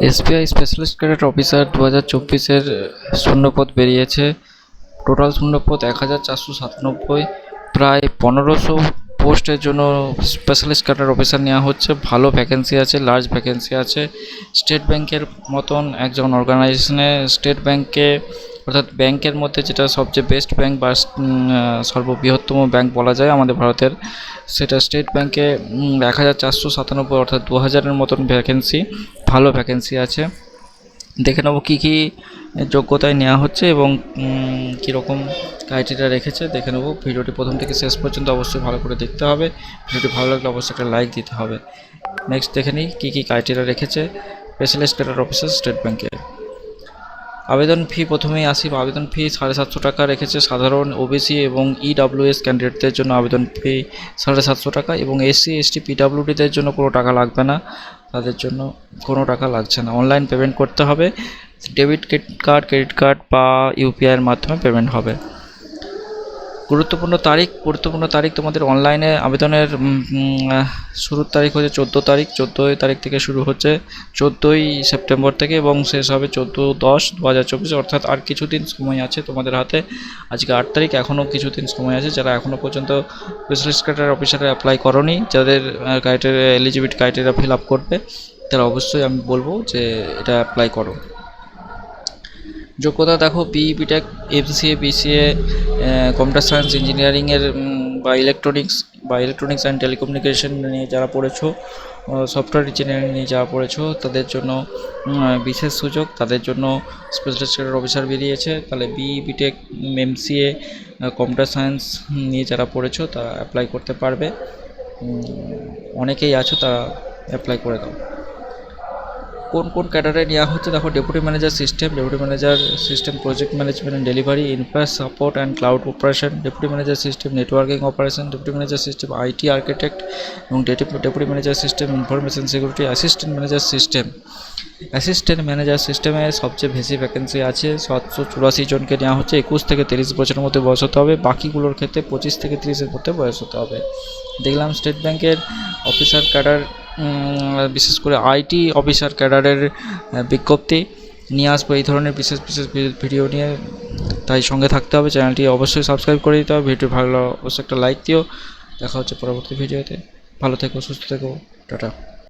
SBI specialist cadet officer 2024-এর শূন্যপদ বেরিয়েছে। Total শূন্যপদ 1497, প্রায় 1500 পোস্টের জন্য স্পেশালিস্ট ক্যাডার অফিসার নেওয়া হচ্ছে। ভালো ভ্যাকেন্সি আছে, লার্জ ভ্যাকেন্সি আছে। স্টেট ব্যাংকের মতন একজন অর্গানাইজেশনে, স্টেট ব্যাংকে অর্থাৎ ব্যাংকের মধ্যে যেটা সবচেয়ে বেস্ট ব্যাংক বা সর্ববৃহত্তম ব্যাংক বলা যায় আমাদের ভারতের, সেটা স্টেট ব্যাংকে 1497 অর্থাৎ 2000-এর মতন ভ্যাকেন্সি, ভালো ভ্যাকেন্সি আছে। দেখে নেবো কী কী যোগ্যতায় নেওয়া হচ্ছে এবং কীরকম ক্রাইটেরিয়া রেখেছে দেখে নেবো। ভিডিওটি প্রথম থেকে শেষ পর্যন্ত অবশ্যই ভালো করে দেখতে হবে। ভিডিওটি ভালো লাগলে অবশ্যই একটা লাইক দিতে হবে। নেক্সট দেখে নিই কী কী ক্রাইটেরিয়া রেখেছে স্পেশালিস্ট ক্যাডার অফিসার স্টেট ব্যাংকে। আবেদন ফি প্রথমেই আসি। আবেদন ফি 750 টাকা রেখেছে সাধারণ, ওবিসি এবং ইডব্লিউএস ক্যান্ডিডেটদের জন্য আবেদন ফি 750 টাকা, এবং এসসি এসটি পিডব্লিউডিদের জন্য কোনো টাকা লাগবে না, তাদের জন্য কোনো টাকা লাগছে না। অনলাইন পেমেন্ট করতে হবে, ডেবিট ক্রেডিট কার্ড বা ইউপিআইয়ের মাধ্যমে পেমেন্ট হবে। গুরুত্বপূর্ণ তারিখ তোমাদের অনলাইনে আবেদনের শুরুর তারিখ হচ্ছে 14 তারিখ। 14 তারিখ থেকে শুরু হচ্ছে 14ই সেপ্টেম্বর থেকে এবং শেষ হবে 14/10/2024, অর্থাৎ আর কিছুদিন সময় আছে তোমাদের হাতে। আজকে 8 তারিখ, এখনও কিছুদিন সময় আছে। যারা এখনও পর্যন্ত স্পেশালিস্ট ক্যাডার অফিসারে অ্যাপ্লাই করনি, যাদের criteria eligibility criteria fill up করবে, তারা অবশ্যই আমি বলবো যে এটা অ্যাপ্লাই করো। যোগ্যতা দেখো, BE, BTech, MCA, BCA, computer science, ইঞ্জিনিয়ারিংয়ের বা ইলেকট্রনিক্স অ্যান্ড টেলিকমিউনিকেশন নিয়ে যারা পড়েছো, সফটওয়্যার ইঞ্জিনিয়ারিং নিয়ে যারা পড়েছো, তাদের জন্য বিশেষ সুযোগ, তাদের জন্য স্পেশালিস্ট ক্যাডার অফিসার বেরিয়েছে। তাহলে BE, BTech, MCA, computer science নিয়ে যারা পড়েছো তারা অ্যাপ্লাই করতে পারবে। অনেকেই আছো, তারা অ্যাপ্লাই করে দাও। কোন ক্যাডারে নেওয়া হচ্ছে দেখো, deputy manager system project management and delivery, infra support and cloud operation, deputy manager system networking operation, deputy manager system IT architect এবং deputy manager system information security, assistant manager সিস্টেমে সবচেয়ে বেশি ভ্যাকেন্সি আছে। 784 জনকে নেওয়া হচ্ছে। 21 থেকে 30 বছরের মধ্যে বয়স হতে হবে, বাকিগুলোর ক্ষেত্রে 25 থেকে 30-এর মধ্যে বয়স হতে হবে। দেখলাম স্টেট ব্যাংকের অফিসার ক্যাডার, বিশেষ করে আইটি অফিসার ক্যাডারের বিজ্ঞপ্তি নিয়ে আসবো এই ধরনের বিশেষ ভিডিও নিয়ে, তাই সঙ্গে থাকতে হবে। চ্যানেলটি অবশ্যই সাবস্ক্রাইব করে দিতে হবে। ভিডিও ভালো অবশ্যই একটা লাইক দিও। দেখা হচ্ছে পরবর্তী ভিডিওতে। ভালো থেকো, সুস্থ থেকো, টাটা।